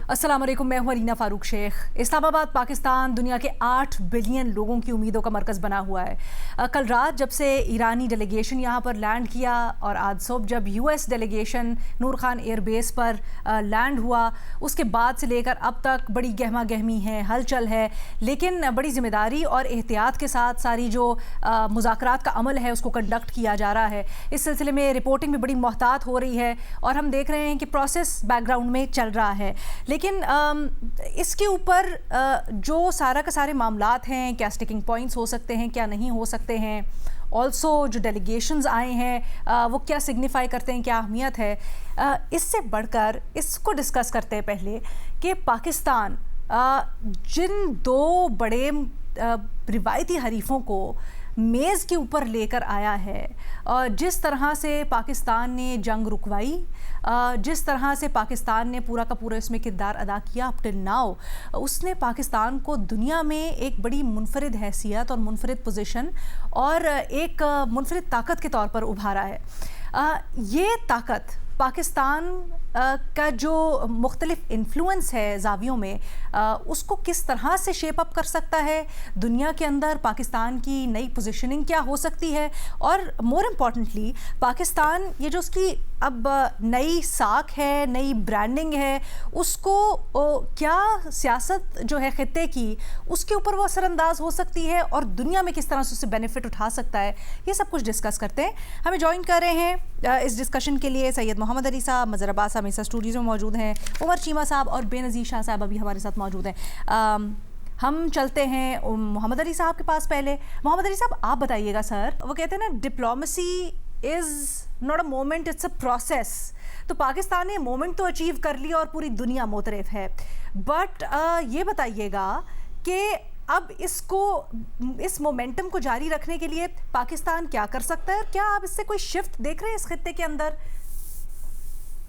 अस्सलाम वालेकुम, मैं हूं अरीना फ़ारूक शेख। इस्लामाबाद पाकिस्तान दुनिया के 8 बिलियन लोगों की उम्मीदों का मरकज़ बना हुआ है। कल रात जब से ईरानी डेलीगेशन यहां पर लैंड किया और आज सुबह जब यूएस डेलीगेशन नूर खान एयरबेस पर लैंड हुआ, उसके बाद से लेकर अब तक बड़ी गहमा गहमी है, हलचल है, लेकिन बड़ी ज़िम्मेदारी और एहतियात के साथ सारी जो मुज़ाकरात का अमल है उसको कंडक्ट किया जा रहा है। इस सिलसिले में रिपोर्टिंग में बड़ी मोहतात हो रही है और हम देख रहे हैं कि प्रोसेस बैकग्राउंड में चल रहा है। लेकिन इसके ऊपर जो सारा का सारे मामलात हैं, क्या स्टिकिंग पॉइंट्स हो सकते हैं, क्या नहीं हो सकते हैं, ऑल्सो जो डेलीगेशंस आए हैं वो क्या सिग्निफाई करते हैं, क्या अहमियत है, इससे बढ़कर इसको डिस्कस करते हैं पहले कि पाकिस्तान जिन दो बड़े रिवायती हरीफों को मेज़ के ऊपर लेकर आया है, जिस तरह से पाकिस्तान ने जंग रुकवाई, जिस तरह से पाकिस्तान ने पूरा का पूरा इसमें किरदार अदा किया अप टिल नाउ, उसने पाकिस्तान को दुनिया में एक बड़ी मुनफरिद हैसियत और मुनफरिद पोजीशन और एक मुनफरिद ताकत के तौर पर उभारा है। ये ताकत पाकिस्तान का जो मुख्तलिफ इन्फ्लुएंस है ज़ावियों में, उसको किस तरह से शेप अप कर सकता है, दुनिया के अंदर पाकिस्तान की नई पोजीशनिंग क्या हो सकती है, और मोर इम्पॉर्टेंटली पाकिस्तान ये जो उसकी अब नई साख है, नई ब्रांडिंग है, उसको क्या सियासत जो है ख़ित्ते की उसके ऊपर वो असरअंदाज हो सकती है और दुनिया में किस तरह से उससे बेनिफिट उठा सकता है, ये सब कुछ डिस्कस करते हैं। हमें ज्वाइन कर रहे हैं इस डिस्कशन के लिए सैयद मोहम्मद अली साहब, मज़हर अब्बास साहब मेरे स्टूडियोज़ में मौजूद हैं, उमर चीमा साहब और बेनज़ीर शाह साहब अभी हमारे साथ मौजूद हैं। हम चलते हैं मोहम्मद अली साहब के पास। पहले मोहम्मद अली साहब आप बताइएगा सर, वो कहते हैं ना diplomacy is not a moment, it's a process. तो पाकिस्तान ने मोमेंट तो अचीव कर लिया और पूरी दुनिया मुतरफ है, बट ये बताइएगा कि अब इसको, इस मोमेंटम को जारी रखने के लिए पाकिस्तान क्या कर सकता है, क्या आप इससे कोई शिफ्ट देख रहे हैं इस खित्ते के अंदर?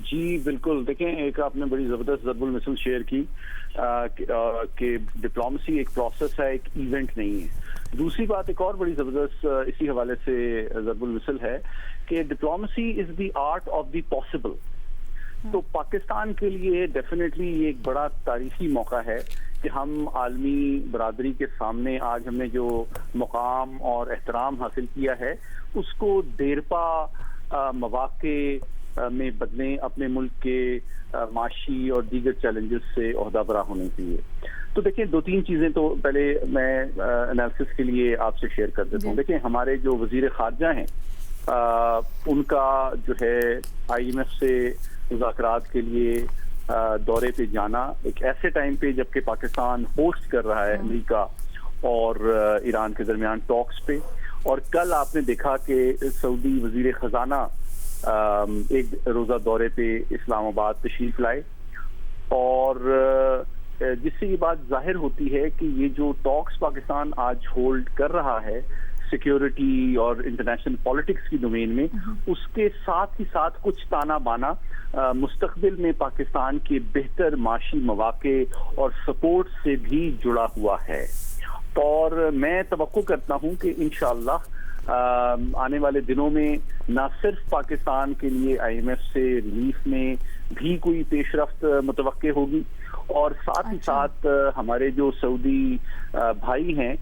जी बिल्कुल, देखें, एक आपने बड़ी ज़बरदस्त ज़रबुल मिसल शेयर की कि डिप्लोमेसी एक प्रोसेस है, एक इवेंट नहीं है। दूसरी बात एक और बड़ी ज़बरदस्त इसी हवाले से ज़रबुल मिसल है कि diplomacy is the art of the possible. तो पाकिस्तान के लिए डेफिनेटली ये एक बड़ा तारीखी मौका है कि हम आलमी बरादरी के सामने आज हमने जो मुकाम और एहतराम हासिल किया है उसको देरपा मौके में बदलें अपने मुल्क के माशी और दीगर चैलेंजेस से ओहदा बरा होने के लिए। तो देखिए, दो तीन चीज़ें तो पहले मैं एनालिसिस के लिए आपसे शेयर कर देता हूँ। देखिए, हमारे जो वजीर खारजा हैं उनका जो है IMF से मुज़ाकरात के लिए दौरे पे जाना एक ऐसे टाइम पे जबकि पाकिस्तान होस्ट कर रहा है अमेरिका और ईरान के दरमियान टॉक्स पे, और कल आपने देखा कि सऊदी वजीर खजाना एक रोज़ा दौरे पे इस्लामाबाद तशरीफ लाए, और जिससे ये बात जाहिर होती है कि ये जो टॉक्स पाकिस्तान आज होल्ड कर रहा है सिक्योरिटी और इंटरनेशनल पॉलिटिक्स की डोमेन में, उसके साथ ही साथ कुछ ताना बाना मुस्तकबिल में पाकिस्तान के बेहतर माशी मौके और सपोर्ट से भी जुड़ा हुआ है। और मैं तवक्को करता हूँ कि इंशाअल्लाह आने वाले दिनों में न सिर्फ पाकिस्तान के लिए IMF से रिलीफ में भी कोई पेशरफ्त मुतवक्के होगी, और साथ ही साथ हमारे जो सऊदी भाई हैं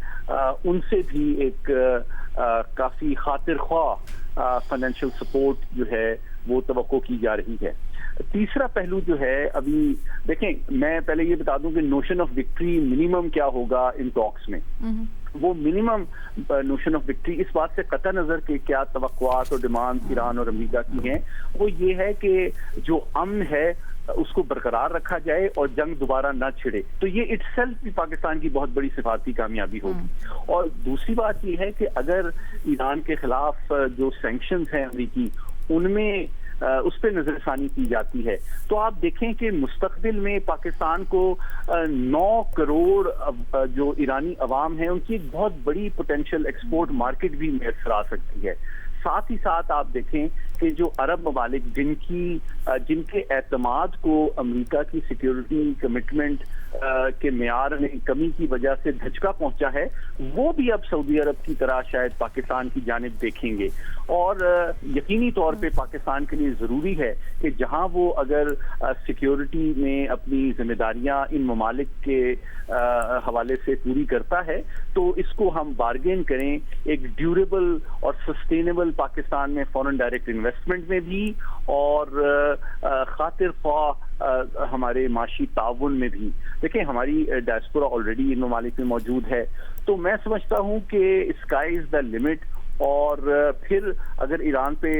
उनसे भी एक काफ़ी खातिर ख्वाह फाइनेंशियल सपोर्ट जो है वो तवक्को की जा रही है। तीसरा पहलू जो है, अभी देखें, मैं पहले ये बता दूं कि नोशन ऑफ विक्ट्री मिनिमम क्या होगा इन टॉक्स में। वो मिनिमम नोशन ऑफ विक्ट्री इस बात से कतई नजर के क्या तवक्कुआत और डिमांड ईरान और अमेरिका की हैं, वो ये है कि जो अमन है उसको बरकरार रखा जाए और जंग दोबारा ना छिड़े। तो ये इटसेल्फ भी पाकिस्तान की बहुत बड़ी सिफारती कामयाबी होगी। और दूसरी बात ये है कि अगर ईरान के खिलाफ जो सैंक्शंस हैं अमेरिकी, उनमें उस पर नजरसानी की जाती है, तो आप देखें कि मुस्तकबिल में पाकिस्तान को 9 करोड़ जो ईरानी अवाम है उनकी एक बहुत बड़ी पोटेंशियल एक्सपोर्ट मार्केट भी मैसर आ सकती है। साथ ही साथ आप देखें कि जो अरब ममालिक जिनके एतमाद को अमेरिका की सिक्योरिटी कमिटमेंट के मेयार में कमी की वजह से धचका पहुंचा है, वो भी अब सऊदी अरब की तरह शायद पाकिस्तान की जानिब देखेंगे। और यकीनी तौर पे पाकिस्तान के लिए ज़रूरी है कि जहां वो अगर सिक्योरिटी में अपनी जिम्मेदारियां इन ममालिक के हवाले से पूरी करता है तो इसको हम बार्गेन करें एक ड्यूरेबल और सस्टेनेबल पाकिस्तान में फॉरेन डायरेक्ट इन्वेस्टमेंट में भी और खातिर ख्वाह हमारे माशी ताउन में भी। देखिए हमारी डायस्पोरा ऑलरेडी इन ममालिक में मौजूद है, तो मैं समझता हूँ कि स्काई इज द लिमिट। और फिर अगर ईरान पे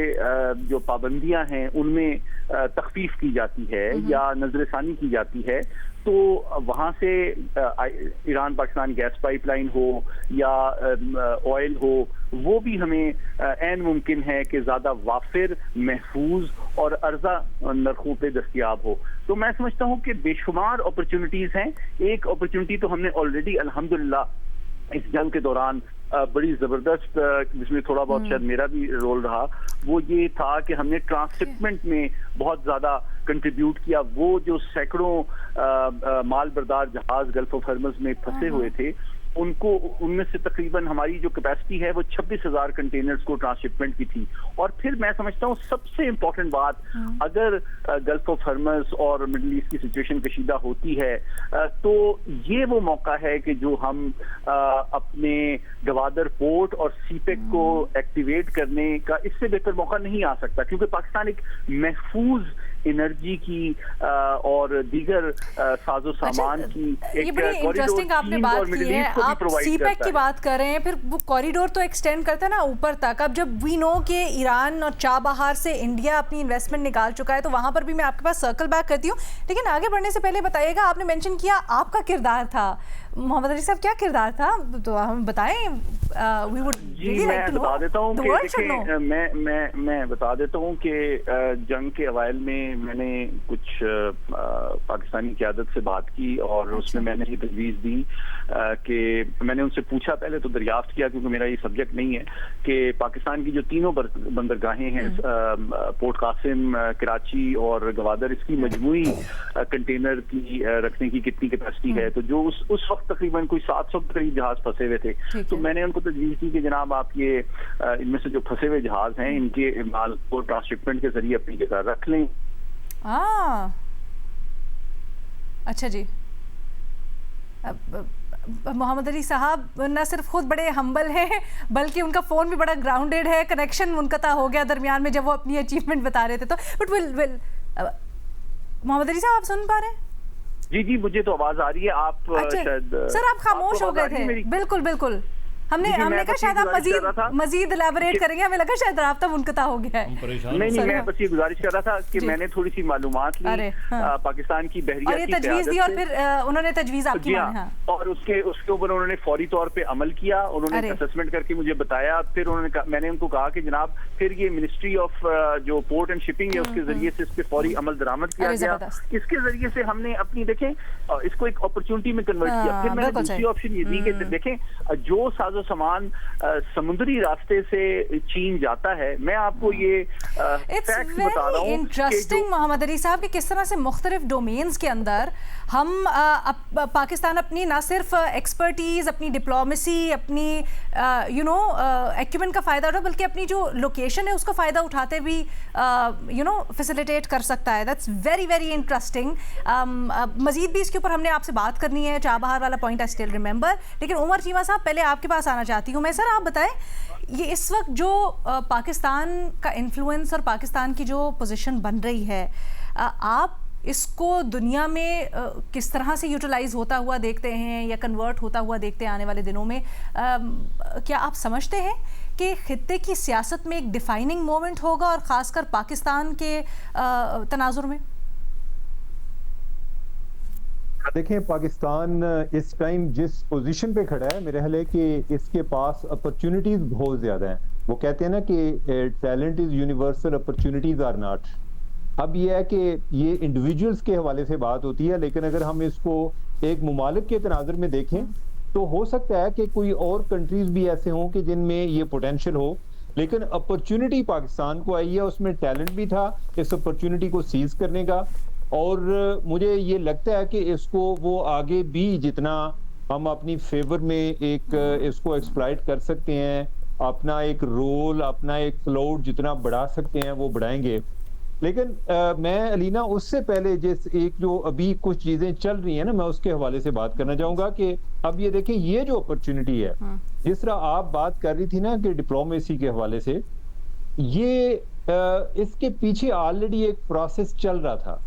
जो पाबंदियां हैं उनमें तखफीफ की जाती है या नजरसानी की जाती है तो वहाँ से ईरान पाकिस्तान गैस पाइपलाइन हो या ऑयल हो वो भी हमें ऐन मुमकिन है कि ज़्यादा वाफिर, महफूज और अर्जा नरखों पे दस्तियाब हो। तो मैं समझता हूँ कि बेशुमार अपॉर्चुनिटीज़ हैं। एक अपॉर्चुनिटी तो हमने ऑलरेडी अल्हम्दुलिल्लाह इस जंग के दौरान बड़ी जबरदस्त, जिसमें थोड़ा बहुत शायद मेरा भी रोल रहा, वो ये था कि हमने ट्रांसशिपमेंट में बहुत ज्यादा कंट्रीब्यूट किया। वो जो सैकड़ों माल बरदार जहाज गल्फ ऑफ हॉर्मुज़ में फंसे हुए थे उनको, उनमें से तकरीबन हमारी जो कैपेसिटी है वो 26,000 कंटेनर्स को ट्रांसशिपमेंट की थी। और फिर मैं समझता हूँ सबसे इम्पोर्टेंट बात, अगर गल्फ ऑफ हॉर्मुज़ और मिडल ईस्ट की सिचुएशन कशीदा होती है तो ये वो मौका है कि जो हम अपने गवादर पोर्ट और सीपेक को एक्टिवेट करने का इससे बेहतर मौका नहीं आ सकता, क्योंकि पाकिस्तान एक महफूज एनर्जी की और दीगर साजो सामान की एक इंटरेस्टिंग आपने बात की है। आप सीपेक की बात कर रहे हैं, फिर वो कॉरिडोर तो एक्सटेंड करता है ना ऊपर तक। अब जब वी नो कि ईरान और चाबहार से इंडिया अपनी इन्वेस्टमेंट निकाल चुका है तो वहां पर भी मैं आपके पास सर्कल बैक करती हूँ, लेकिन आगे बढ़ने से पहले बताइएगा, आपने मेंशन किया आपका किरदार था, मोहम्मद अली साहब क्या किरदार था तो हम बताएं। वी वुड जी मैं बता देता हूँ कि देखिए मैं बता देता हूँ कि जंग के अवाइल में मैंने कुछ पाकिस्तानी क़यादत से बात की और उसमें मैंने ये तजवीज़ दी कि मैंने उनसे पूछा, पहले तो दरियाफ्त किया क्योंकि मेरा ये सब्जेक्ट नहीं है, कि पाकिस्तान की जो तीनों बंदरगाहें हैं पोर्ट कासिम, कराची और गवादर, इसकी मजमूई कंटेनर की रखने की कितनी कैपेसिटी है। तो जो उस वक्त तकरीबन कोई 700 के करीब जहाज फंसे हुए थे, तो मैंने उनको तजवीज़ दी कि जनाब आप ये इनमें से जो फंसे हुए जहाज हैं इनके माल को ट्रांसशिपमेंट के जरिए अपनी जगह रख लें। अच्छा जी। मोहम्मद अली साहब न सिर्फ खुद बड़े हम्बल हैं बल्कि उनका फ़ोन भी बड़ा ग्राउंडेड है, कनेक्शन मुनक़ता हो गया दरमियान में जब वो अपनी अचीवमेंट बता रहे थे। तो बट विल मोहम्मद अली साहब आप सुन पा रहे हैं? जी जी मुझे तो आवाज़ आ रही है। आप अच्छा, शायद सर आप खामोश हो गए थे। बिल्कुल बिल्कुल, हमने कहा शायद आप मजीद इलैबोरेट करेंगे, हमें लगा शायद राब्ता मुनक़ता हो गया है। नहीं मैं बस ये गुजारिश कर रहा था कि मैंने थोड़ी सी मालूमात ली पाकिस्तान की बहरिया की तजवीज़ दी और फिर उन्होंने तजवीज़ आपकी मानी। और उसके ऊपर उन्होंने फौरी तौर पे अमल किया, उन्होंने असेसमेंट करके मुझे बताया। फिर मैंने उनको कहा कि जनाब फिर ये मिनिस्ट्री ऑफ जो पोर्ट एंड शिपिंग है उसके जरिए से इस पे फौरी अमल दरामद किया गया। इसके जरिए से हमने अपनी देखें इसको एक अपॉर्चुनिटी में कन्वर्ट किया। फिर मैंने दूसरी ऑप्शन ये दी कि देखें जो साजो सामान समुद्री रास्ते से चीन जाता है, मैं आपको ये फैक्ट बता रहा हूँ। इंटरेस्टिंग मोहम्मद अली साहब कि किस तरह से मुख्तलिफ डोमेन्स के अंदर हम पाकिस्तान अपनी ना सिर्फ एक्सपर्टीज, अपनी डिप्लोमेसी, अपनी एक्यूमेंट का फ़ायदा उठा बल्कि अपनी जो लोकेशन है उसका फ़ायदा उठाते भी फैसिलिटेट कर सकता है। That's very very interesting. मज़ीद भी इसके ऊपर हमने आपसे बात करनी है, चाबहार वाला पॉइंट आई स्टिल रिमेंबर। लेकिन उमर चीमा साहब पहले आपके पास आना चाहती हूँ मैं। सर आप बताएं ये इस वक्त जो पाकिस्तान का इन्फ्लुएंस और पाकिस्तान की जो पोजीशन बन रही है, आप इसको दुनिया में किस तरह से यूटिलाइज होता हुआ देखते हैं या कन्वर्ट होता हुआ देखते हैं आने वाले दिनों में? क्या आप समझते हैं कि खित्ते की सियासत में एक डिफाइनिंग मोमेंट होगा और ख़ासकर पाकिस्तान के तनाजुर में? देखें पाकिस्तान इस टाइम जिस पोजीशन पे खड़ा है, मेरे ख्याल है कि इसके पास अपॉर्चुनिटीज बहुत ज़्यादा हैं। वो कहते हैं ना कि talent is universal, opportunities are not. अब ये है कि ये इंडिविजुअल्स के हवाले से बात होती है, लेकिन अगर हम इसको एक मुमालिक के तनाजुर में देखें तो हो सकता है कि कोई और कंट्रीज भी ऐसे हों कि जिनमें ये पोटेंशियल हो लेकिन अपॉर्चुनिटी पाकिस्तान को आई है, उसमें टैलेंट भी था इस अपॉर्चुनिटी को सीज करने का, और मुझे ये लगता है कि इसको वो आगे भी जितना हम अपनी फेवर में एक इसको एक्सप्लॉइट कर सकते हैं, अपना एक रोल, अपना एक क्लाउड जितना बढ़ा सकते हैं वो बढ़ाएंगे। लेकिन मैं अलीना उससे पहले जिस एक जो अभी कुछ चीजें चल रही हैं ना, मैं उसके हवाले से बात करना चाहूंगा कि अब ये देखें, ये जो अपॉर्चुनिटी है, जिस तरह आप बात कर रही थी ना कि डिप्लोमेसी के हवाले से, ये इसके पीछे ऑलरेडी एक प्रोसेस चल रहा था।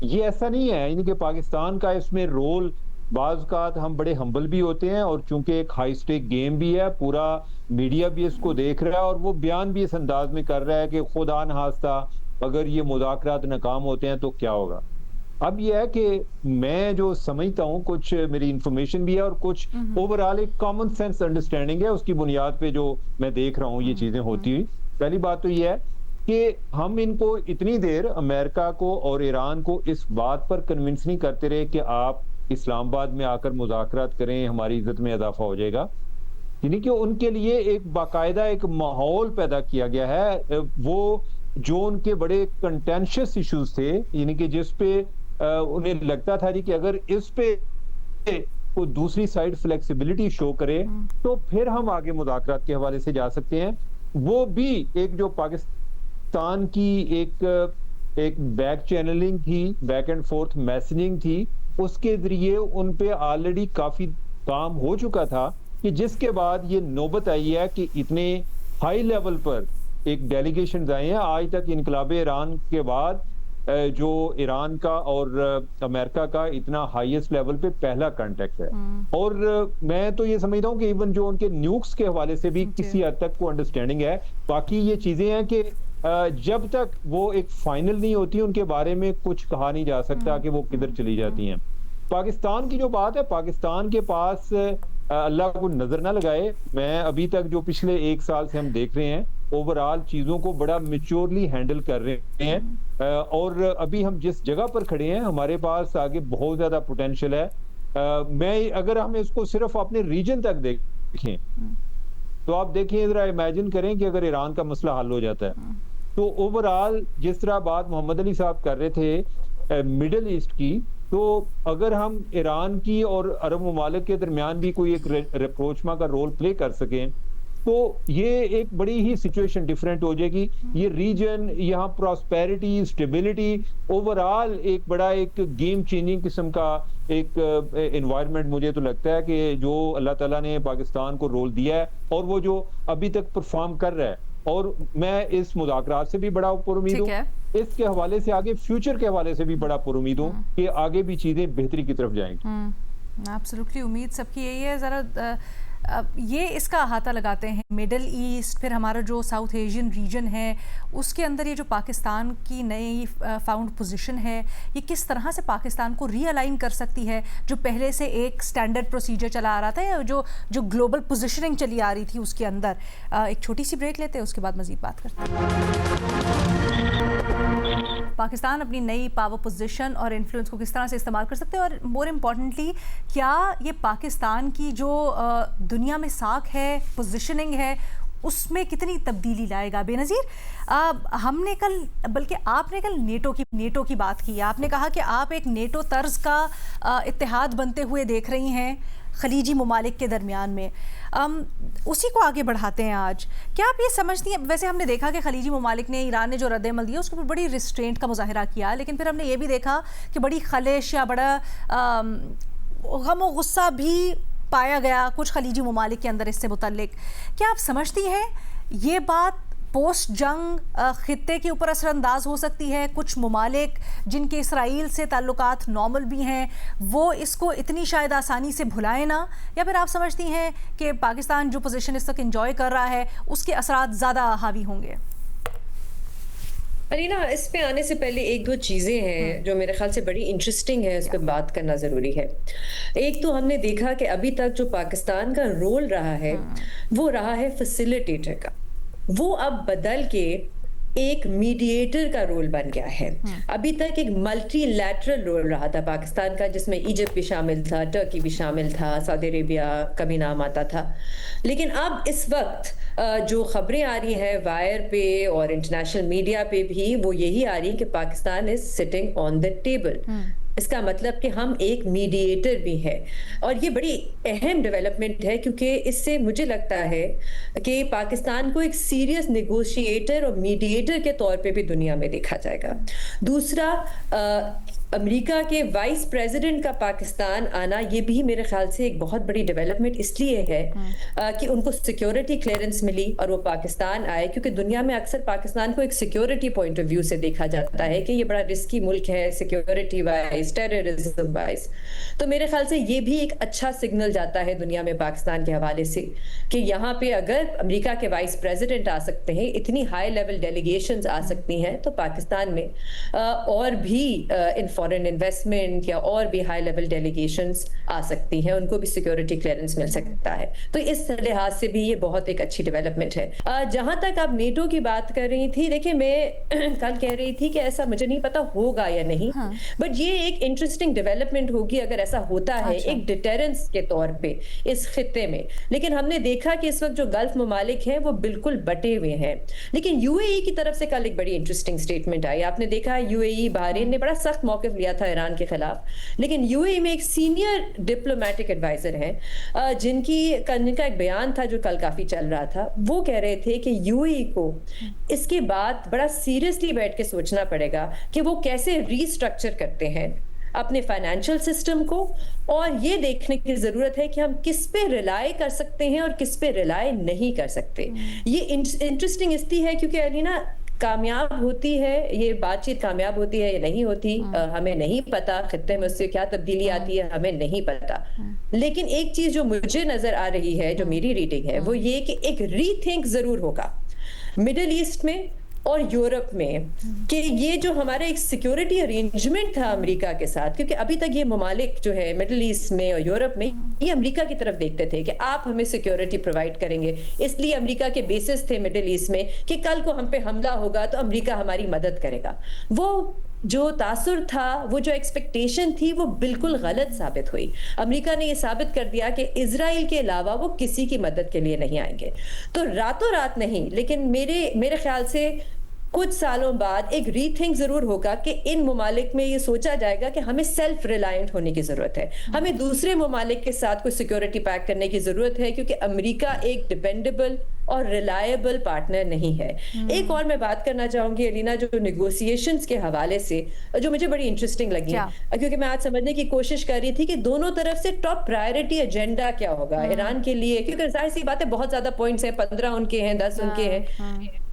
ये ऐसा नहीं है यानी कि पाकिस्तान का इसमें रोल, बाज़ औक़ात हम बड़े हम्बल भी होते हैं, और चूंकि एक हाई स्टेक गेम भी है, पूरा मीडिया भी इसको देख रहा है और वो बयान भी इस अंदाज में कर रहा है कि खुदा न खास्ता अगर ये मुज़ाकरात नाकाम होते हैं तो क्या होगा। अब ये है कि मैं जो समझता हूँ, कुछ मेरी इंफॉर्मेशन भी है और कुछ ओवरऑल एक कॉमन सेंस अंडरस्टैंडिंग है, उसकी बुनियाद पे जो मैं देख रहा हूँ ये चीजें होती हुई। पहली बात तो ये है कि हम इनको इतनी देर, अमेरिका को और ईरान को, इस बात पर कन्विंस नहीं करते रहे कि आप इस्लामाबाद में आकर मुज़ाकरात करें, हमारी इज्जत में इजाफा हो जाएगा। यानी कि उनके लिए एक बाकायदा एक माहौल पैदा किया गया है, वो जो उनके बड़े कंटेंशियस इश्यूज थे, यानी कि जिस पे उन्हें लगता था जी कि अगर इस पे कोई दूसरी साइड फ्लेक्सिबिलिटी शो करे तो फिर हम आगे मुज़ाकरात के हवाले से जा सकते हैं। वो भी एक जो पाकिस्तान की एक बैक चैनलिंग थी, बैक एंड फोर्थ मैसेजिंग थी, उसके जरिए उन पे ऑलरेडी काफी काम हो चुका था, कि जिसके बाद ये नौबत आई है कि इतने हाई लेवल पर एक डेलीगेशन आए हैं। आज तक इनकलाब ईरान के बाद जो ईरान का और अमेरिका का इतना हाईएस्ट लेवल पे पहला कांटेक्ट है, और मैं तो ये समझता हूँ कि इवन जो उनके न्यूक्स के हवाले से भी किसी हद तक को अंडरस्टैंडिंग है। बाकी ये चीजें हैं कि जब तक वो एक फाइनल नहीं होती, उनके बारे में कुछ कहा नहीं जा सकता कि वो किधर चली जाती हैं। पाकिस्तान की जो बात है, पाकिस्तान के पास अल्लाह को नजर ना लगाए, मैं अभी तक जो पिछले 1 साल से हम देख रहे हैं, ओवरऑल चीजों को बड़ा मेच्योरली हैंडल कर रहे हैं, और अभी हम जिस जगह पर खड़े हैं, हमारे पास आगे बहुत ज्यादा पोटेंशियल है। मैं अगर हम इसको सिर्फ अपने रीजन तक देखें, तो आप देखिए, जरा इमेजिन करें कि अगर ईरान का मसला हल हो जाता है, तो ओवरऑल जिस तरह बात मोहम्मद अली साहब कर रहे थे मिडल ईस्ट की, तो अगर हम ईरान की और अरब ममालिक के दरमियान भी कोई एक रिप्रोचमा का रोल प्ले कर सकें, तो ये एक बड़ी ही सिचुएशन डिफरेंट हो जाएगी। ये रीजन, यहाँ प्रॉस्पेरिटी, स्टेबिलिटी, ओवरऑल एक बड़ा एक गेम चेंजिंग किस्म का एक एनवायरनमेंट मुझे तो लगता है कि जो अल्लाह ताला ने पाकिस्तान को रोल दिया है, और वो जो अभी तक परफॉर्म कर रहा है, और मैं इस मुज़ाकरात से भी बड़ा पुरुमीद हूँ, इसके हवाले से आगे फ्यूचर के हवाले से भी बड़ा पुरुमीद हूँ कि आगे भी चीजें बेहतरी की तरफ जाएंगी। एब्सोल्युटली, उम्मीद सबकी यही है। जरा ये इसका अहाता लगाते हैं, मिडल ईस्ट, फिर हमारा जो साउथ एशियन रीजन है, उसके अंदर ये जो पाकिस्तान की नई फाउंड पोजीशन है, ये किस तरह से पाकिस्तान को रीअलाइन कर सकती है, जो पहले से एक स्टैंडर्ड प्रोसीजर चला आ रहा था, या जो ग्लोबल पोजीशनिंग चली आ रही थी उसके अंदर। एक छोटी सी ब्रेक लेते हैं, उसके बाद मजीद बात करते हैं। पाकिस्तान अपनी नई पावर पोजीशन और इन्फ्लुएंस को किस तरह से इस्तेमाल कर सकते हैं, और मोर इम्पॉर्टेंटली क्या ये पाकिस्तान की जो दुनिया में साख है, पोजीशनिंग है, उसमें कितनी तब्दीली लाएगा। बेनज़ीर, हमने कल, बल्कि आपने कल नेटो की बात की। आपने कहा कि आप एक नेटो तर्ज का इत्तेहाद बनते हुए देख रही हैं खलीजी ममालिक के दरमियान में। उसी को आगे बढ़ाते हैं आज। क्या आप ये समझती हैं, वैसे हमने देखा कि खलीजी ममालिक ने, ईरान ने जो रद्द-ए-अमल दिया उसके ऊपर बड़ी रिस्ट्रेंट का मुजाहरा किया, लेकिन फिर हमने ये भी देखा कि बड़ी खलिश या बड़ा गम और गुस्सा भी पाया गया कुछ खलीजी ममालिक के अंदर इससे मुतल्लिक। क्या आप समझती हैं ये बात पोस्ट जंग खित्ते के ऊपर असरअंदाज हो सकती है? कुछ ममालिक जिनके इसराइल से ताल्लुकात नॉर्मल भी हैं, वो इसको इतनी शायद आसानी से भुलाए ना, या फिर आप समझती हैं कि पाकिस्तान जो पोजीशन इस तक एंजॉय कर रहा है उसके असरात ज़्यादा हावी होंगे? अलीना, इस पे आने से पहले एक दो चीज़ें हैं जो मेरे ख्याल से बड़ी इंटरेस्टिंग है, उस पर बात करना ज़रूरी है। एक तो हमने देखा कि अभी तक जो पाकिस्तान का रोल रहा है वो रहा है फैसिलिटेटर का, वो अब बदल के एक मीडिएटर का रोल बन गया है। अभी तक एक मल्टीलैटरल रोल रहा था पाकिस्तान का, जिसमें इजिप्ट भी शामिल था, टर्की भी शामिल था, सऊदी अरेबिया का भी नाम आता था। लेकिन अब इस वक्त जो खबरें आ रही हैं वायर पे और इंटरनेशनल मीडिया पे भी वो यही आ रही है कि Pakistan is sitting on the table. इसका मतलब कि हम एक मीडिएटर भी हैं और ये बड़ी अहम डेवलपमेंट है क्योंकि इससे मुझे लगता है कि पाकिस्तान को एक सीरियस नेगोशिएटर और मीडिएटर के तौर पे भी दुनिया में देखा जाएगा। दूसरा, अमेरिका के वाइस प्रेसिडेंट का पाकिस्तान आना ये भी मेरे ख्याल से एक बहुत बड़ी डेवलपमेंट इसलिए है कि उनको सिक्योरिटी क्लियरेंस मिली और वो पाकिस्तान आए, क्योंकि दुनिया में अक्सर पाकिस्तान को एक सिक्योरिटी पॉइंट ऑफ व्यू से देखा जाता है कि ये बड़ा रिस्की मुल्क है सिक्योरिटी वाइज, टेररिज्म वाइज। तो मेरे ख्याल से ये भी एक अच्छा सिग्नल जाता है दुनिया में पाकिस्तान के हवाले से कि यहाँ पे अगर अमेरिका के वाइस प्रेसिडेंट आ सकते हैं, इतनी हाई लेवल डेलीगेशंस आ सकती हैं, तो पाकिस्तान में और भी फॉरेन इन्वेस्टमेंट या और भी हाई लेवल डेलीगेशंस आ सकती हैं, उनको भी सिक्योरिटी क्लियरेंस मिल सकता है। तो इस लिहाज से भी ये बहुत एक अच्छी डेवलपमेंट है। जहां तक आप नेटो की बात कर रही थी, देखिए मैं कल कह रही थी कि ऐसा मुझे नहीं पता होगा या नहीं, बट ये एक इंटरेस्टिंग डेवलपमेंट होगी अगर ऐसा होता है, एक डिटेरेंस के तौर पे इस खित्ते में। लेकिन हमने देखा कि इस वक्त जो गल्फ ममालिक हैं वो बिल्कुल बटे हुए हैं, लेकिन यूएई की तरफ से कल एक बड़ी इंटरेस्टिंग स्टेटमेंट आई। आपने देखा यूएई, बहरीन ने बड़ा सख्त मौके लिया था ईरान के खिलाफ, लेकिन यूएई में एक सीनियर डिप्लोमेटिक एडवाइजर हैं जिनका एक बयान था जो कल काफी चल रहा था। वो कह रहे थे कि यूएई को इसके बाद बड़ा सीरियसली बैठ के सोचना पड़ेगा कि वो कैसे रीस्ट्रक्चर करते हैं अपने फाइनेंशियल सिस्टम को, और ये देखने की जरूरत है कि हम किस पे रिलाय कर सकते हैं और किस पे रिलाय नहीं कर सकते। ये इंटरेस्टिंग इसलिए है क्योंकि अलीना, कामयाब होती है ये बातचीत, कामयाब होती है या नहीं होती हमें नहीं पता, खित्ते में उससे क्या तब्दीली आती है हमें नहीं पता। लेकिन एक चीज जो मुझे नजर आ रही है, जो मेरी रीडिंग है, वो ये कि एक रीथिंक जरूर होगा मिडिल ईस्ट में और यूरोप में कि ये जो हमारा एक सिक्योरिटी अरेंजमेंट था अमेरिका के साथ, क्योंकि अभी तक ये ममालिक जो है मिडिल ईस्ट में और यूरोप में ये अमेरिका की तरफ देखते थे कि आप हमें सिक्योरिटी प्रोवाइड करेंगे, इसलिए अमेरिका के बेसिस थे मिडिल ईस्ट में कि कल को हम पे हमला होगा तो अमेरिका हमारी मदद करेगा। वो जो तासुर था, वो जो एक्सपेक्टेशन थी, वो बिल्कुल गलत साबित हुई। अमेरिका ने ये साबित कर दिया कि इजराइल के अलावा वो किसी की मदद के लिए नहीं आएंगे। तो रातों रात नहीं, लेकिन मेरे ख्याल से कुछ सालों बाद एक रीथिंक जरूर होगा कि इन ममालिक में ये सोचा जाएगा कि हमें सेल्फ रिलायंट होने की जरूरत है, हमें दूसरे ममालिक के साथ कोई सिक्योरिटी पैक करने की जरूरत है, क्योंकि अमेरिका एक डिपेंडेबल और रिलायबल पार्टनर नहीं है। एक और मैं बात करना चाहूंगी अलीना, जो नेगोशिएशंस के हवाले से जो मुझे बड़ी इंटरेस्टिंग लगी, क्योंकि मैं आज समझने की कोशिश कर रही थी कि दोनों तरफ से टॉप प्रायोरिटी एजेंडा क्या होगा ईरान के लिए, क्योंकि जाहिर सी बात है बहुत ज्यादा पॉइंट्स हैं, 15 उनके हैं, 10 उनके हैं।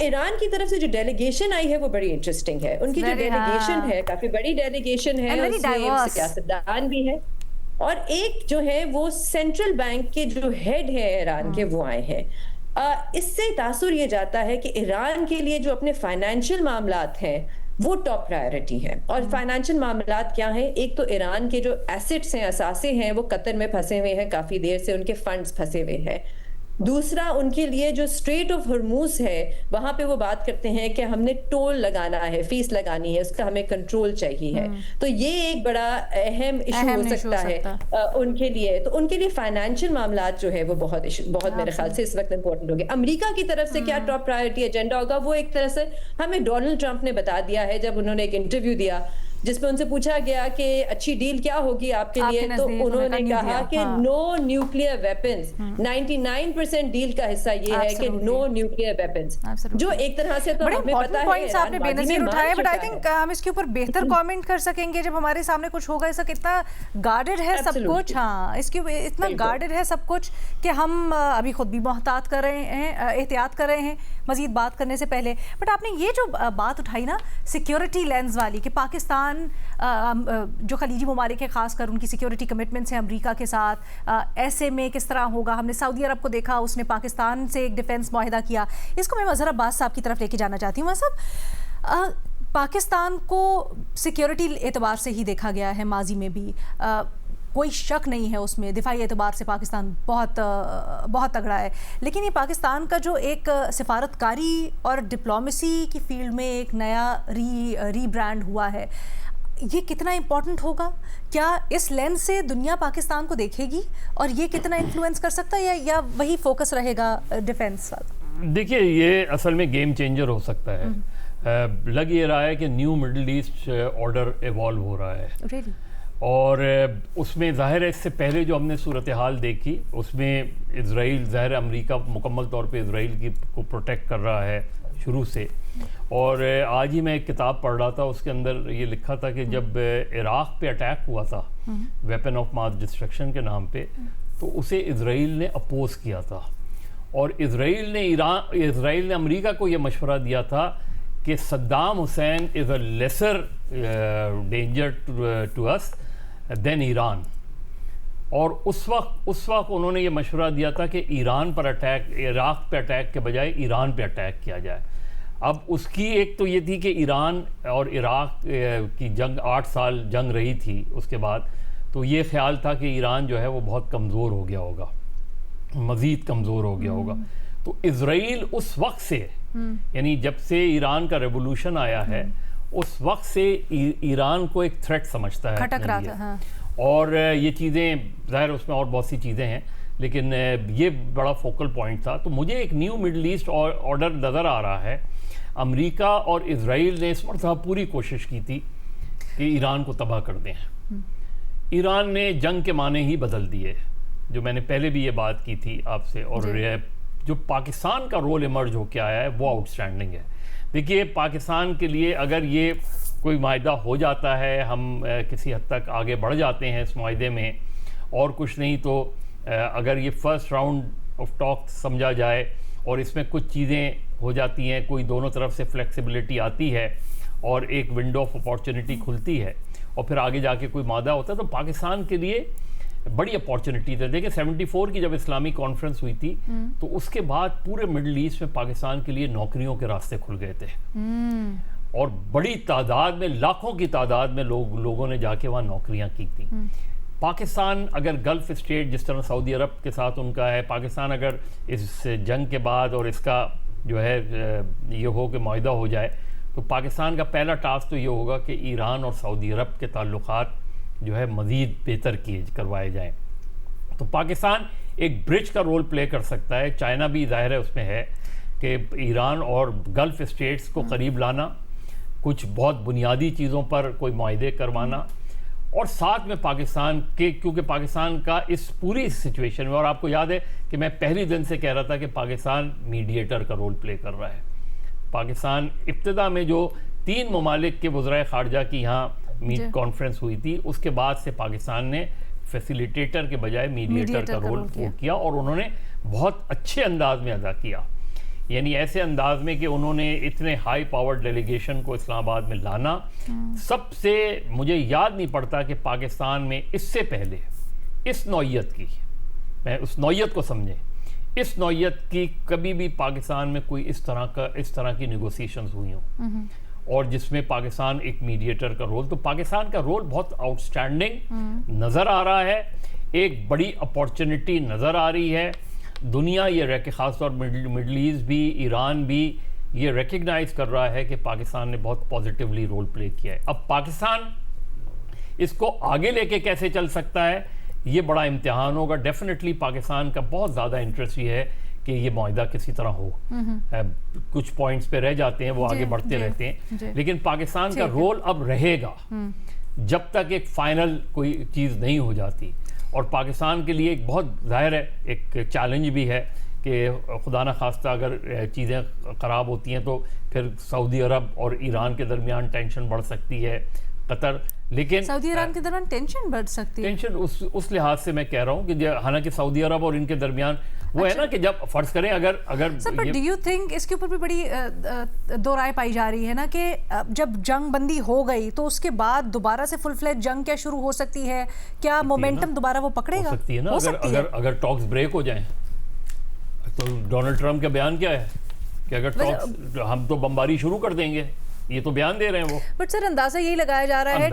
ईरान की तरफ से जो डेलीगेशन आई है वो बड़ी इंटरेस्टिंग है। उनकी जो डेलीगेशन है काफी बड़ी डेलीगेशन है, उसमें सियासतदान भी है, और एक जो है वो सेंट्रल बैंक के जो हेड है ईरान के वो आए हैं। इससे तासुर ये जाता है कि ईरान के लिए जो अपने फाइनेंशियल मामलात हैं वो टॉप प्रायोरिटी है। और फाइनेंशियल मामलात क्या हैं? एक तो ईरान के जो एसेट्स हैं, असासे हैं, वो कतर में फंसे हुए हैं, काफी देर से उनके फंड्स फंसे हुए हैं। दूसरा, उनके लिए जो स्ट्रेट ऑफ हॉर्मुज है वहां पे वो बात करते हैं कि हमने टोल लगाना है, फीस लगानी है, उसका हमें कंट्रोल चाहिए है। तो ये एक बड़ा अहम इशू हो सकता है उनके लिए। तो उनके लिए फाइनेंशियल मामलात जो है वो बहुत मेरे ख्याल से इस वक्त इंपॉर्टेंट होंगे। अमेरिका की तरफ से क्या टॉप प्रायोरिटी एजेंडा होगा, वो एक तरह से हमें डोनाल्ड ट्रंप ने बता दिया है जब उन्होंने एक इंटरव्यू दिया जिसमें उनसे पूछा गया कि अच्छी डील क्या होगी आपके लिए, तो उन्होंने कहा कि नो न्यूक्लियर वेपन्स। 99% डील का हिस्सा ये है कि नो न्यूक्लियर वेपन्स, जो एक तरह से तो हमें पता है पॉइंट्स आपने बेनजीर उठाए, बट आई थिंक हम इसके ऊपर बेहतर कमेंट कर सकेंगे जब हमारे सामने कुछ होगा। ऐसा कितना गार्डेड है सब कुछ, हाँ इसके इतना गार्डेड है सब कुछ कि हम अभी खुद भी एहतियात कर रहे हैं मजीद बात करने से पहले। बट आपने ये जो बात उठाई ना सिक्योरिटी लेंस वाली, कि पाकिस्तान जो खलीजी ममालिक है खासकर उनकी सिक्योरिटी कमिटमेंट्स हैं अमेरिका के साथ, ऐसे में किस तरह होगा। हमने सऊदी अरब को देखा, उसने पाकिस्तान से एक डिफेंस मुआहिदा किया। इसको मैं मज़हर अब्बास साहब की तरफ लेके जाना चाहती हूँ। साहब, पाकिस्तान को सिक्योरिटी एतबार से ही देखा गया है माजी में भी, कोई शक नहीं है उसमें, दिफाई एतबार से पाकिस्तान बहुत तगड़ा है। लेकिन ये पाकिस्तान का जो एक सिफारतकारी और डिप्लोमेसी की फील्ड में एक नया री ब्रांड हुआ है, ये कितना इम्पोर्टेंट होगा? क्या इस लेंस से दुनिया पाकिस्तान को देखेगी और ये कितना इन्फ्लुएंस कर सकता है, या वही फोकस रहेगा डिफेंस? देखिए, ये असल में गेम चेंजर हो सकता है। लग ये रहा है कि new middle east order evolve हो रहा है। really? और उसमें ज़ाहिर है इससे पहले जो हमने सूरत हाल देखी उसमें इज़राइल, ज़ाहिर अमेरिका मुकम्मल तौर पे इज़राइल को प्रोटेक्ट कर रहा है शुरू से। और आज ही मैं एक किताब पढ़ रहा था, उसके अंदर ये लिखा था कि जब इराक़ पे अटैक हुआ था वेपन ऑफ मास डिस्ट्रक्शन के नाम पे, तो उसे इज़राइल ने अपोज किया था। और इज़राइल ने अमेरिका को ये मशवरा दिया था कि Saddam Hussein is a lesser danger to us than Iran. और उस वक्त उन्होंने ये मशवरा दिया था कि ईरान पर अटैक, इराक़ पे अटैक के बजाय ईरान पे अटैक किया जाए। अब उसकी एक तो ये थी कि ईरान और इराक़ की जंग 8 साल जंग रही थी उसके बाद, तो ये ख्याल था कि ईरान जो है वो बहुत कमज़ोर हो गया होगा, मज़ीद कमज़ोर हो गया होगा। तो इज़राइल उस वक्त से, यानी जब से ईरान का रेवोल्यूशन आया है, उस वक्त से ईरान को एक थ्रेट समझता है, खटक रहा था। हाँ। और ये चीज़ें ज़ाहिर उसमें और बहुत सी चीज़ें हैं, लेकिन ये बड़ा फोकल पॉइंट था। तो मुझे एक न्यू मिडल ईस्ट ऑर्डर नज़र आ रहा है। अमेरिका और इज़राइल ने इस मरतबा पूरी कोशिश की थी कि ईरान को तबाह कर दें। ईरान ने जंग के माने ही बदल दिए, जो मैंने पहले भी ये बात की थी आपसे। और जो पाकिस्तान का रोल इमर्ज होकर आया है वो आउटस्टैंडिंग है। देखिए, पाकिस्तान के लिए अगर ये कोई माहिदा हो जाता है, हम किसी हद तक आगे बढ़ जाते हैं इस माहिदे में, और कुछ नहीं तो अगर ये फर्स्ट राउंड ऑफ टॉक समझा जाए और इसमें कुछ चीज़ें हो जाती हैं, कोई दोनों तरफ से फ्लेक्सिबिलिटी आती है और एक विंडो ऑफ अपॉर्चुनिटी खुलती है, और फिर आगे जाके कोई मादा होता है, तो पाकिस्तान के लिए बड़ी अपॉर्चुनिटी थी। देखिए, 74 की जब इस्लामी कॉन्फ्रेंस हुई थी, तो उसके बाद पूरे मिडल ईस्ट में पाकिस्तान के लिए नौकरियों के रास्ते खुल गए थे। और बड़ी तादाद में, लाखों की तादाद में लोगों ने जाके वहाँ नौकरियाँ की थी। पाकिस्तान अगर गल्फ़ स्टेट जिस तरह सऊदी अरब के साथ उनका है, पाकिस्तान अगर इस जंग के बाद और इसका जो है ये हो कि मुआहिदा हो जाए, तो पाकिस्तान का पहला टास्क तो ये होगा कि ईरान और सऊदी अरब के ताल्लुकात जो है मज़ीद बेहतर करवाए जाएँ। तो पाकिस्तान एक ब्रिज का रोल प्ले कर सकता है। चाइना भी ज़ाहिर है उसमें है कि ईरान और गल्फ़ स्टेट्स को करीब लाना, कुछ बहुत बुनियादी चीज़ों पर कोई मुआहिदे करवाना, और साथ में पाकिस्तान के, क्योंकि पाकिस्तान का इस पूरी सिचुएशन में, और आपको याद है कि मैं पहली दिन से कह रहा था कि पाकिस्तान मीडिएटर का रोल प्ले कर रहा है। पाकिस्तान इब्तिदा में जो 3 ममालिक के वज़राए ख़ारजा की यहाँ मीट कॉन्फ्रेंस हुई थी, उसके बाद से पाकिस्तान ने फैसिलिटेटर के बजाय मीडिएटर का रोल किया, और उन्होंने बहुत अच्छे अंदाज में अदा किया। यानी ऐसे अंदाज में कि उन्होंने इतने हाई पावर डेलीगेशन को इस्लामाबाद में लाना, सबसे, मुझे याद नहीं पड़ता कि पाकिस्तान में इससे पहले इस नौइयत की, मैं उस नौइयत को समझें, इस नौइयत की कभी भी पाकिस्तान में कोई इस तरह की नेगोशिएशंस हुई हों, और जिसमें पाकिस्तान एक मीडिएटर का रोल, तो पाकिस्तान का रोल बहुत आउटस्टैंडिंग नज़र आ रहा है। एक बड़ी अपॉर्चुनिटी नज़र आ रही है। दुनिया ये ख़ासतौर मिडल ईस्ट भी, ईरान भी ये रिकग्नाइज़ कर रहा है कि पाकिस्तान ने बहुत पॉजिटिवली रोल प्ले किया है। अब पाकिस्तान इसको आगे लेके कैसे चल सकता है, ये बड़ा इम्तिहान होगा। डेफिनेटली पाकिस्तान का बहुत ज़्यादा इंटरेस्ट ये है कि ये मुआहिदा किसी तरह हो। कुछ पॉइंट्स पे रह जाते हैं, वो आगे बढ़ते रहते हैं, लेकिन पाकिस्तान का रोल अब रहेगा जब तक एक फाइनल कोई चीज़ नहीं हो जाती। और पाकिस्तान के लिए एक बहुत ज़ाहिर है एक चैलेंज भी है कि खुदा न खास्ता अगर चीज़ें ख़राब होती हैं तो फिर सऊदी अरब और ईरान के दरमियान टेंशन बढ़ सकती है, कतर। लेकिन सऊदी ईरान के दरमियान टेंशन बढ़ सकती है, टेंशन उस लिहाज से मैं कह रहा हूँ कि हालांकि सऊदी अरब और इनके दरमियान वो है ना कि जब फ़र्ज़ करें अगर sir, but do you think इसके ऊपर भी बड़ी दो राय पाई जा रही है ना कि जब जंग बंदी हो गई तो उसके बाद दोबारा से फुल फ्लेज जंग क्या शुरू हो सकती है? क्या मोमेंटम दोबारा वो पकड़ेगा? हो सकती है ना। अगर टॉक्स ब्रेक हो जाएं, तो डोनाल्ड ट्रंप का बयान क्या है कि अगर टॉक्स, हम तो बमबारी शुरू कर देंगे, ये तो बयान दे रहे हैं वो। बट सर, अंदाजा यही लगाया जा रहा है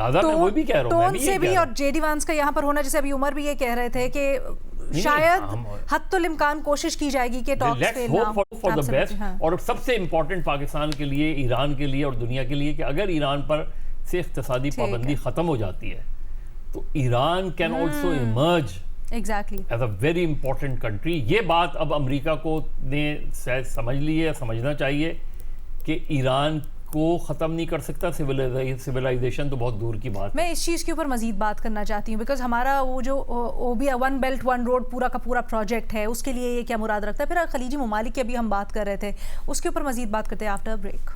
टोन से भी, और जेडी वांस का यहाँ पर होना, जैसे अभी उमर भी ये कह रहे थे कि शायद हत्तुल इम्कान कोशिश की जाएगी कि टॉक्स फेल ना हो। For the best. और सबसे इम्पोर्टेंट पाकिस्तान के लिए, ईरान के लिए और दुनिया के लिए कि अगर ईरान पर से इक़्तिसादी पाबंदी ख़त्म हो जाती है तो Iran can also emerge exactly as a very important country. ये बात अब अमेरिका को ने शायद समझ ली है, समझना चाहिए कि ईरान को ख़त्म नहीं कर सकता सिविलाइजेशन, तो बहुत दूर की बात है। मैं इस चीज़ के ऊपर मज़ीद बात करना चाहती हूँ बिकॉज हमारा वो जो OBI one belt one road पूरा का पूरा प्रोजेक्ट है, उसके लिए ये क्या मुराद रखता है। फिर खलीजी ममालिक की अभी हम बात कर रहे थे, उसके ऊपर मज़ीद बात करते हैं आफ्टर ब्रेक।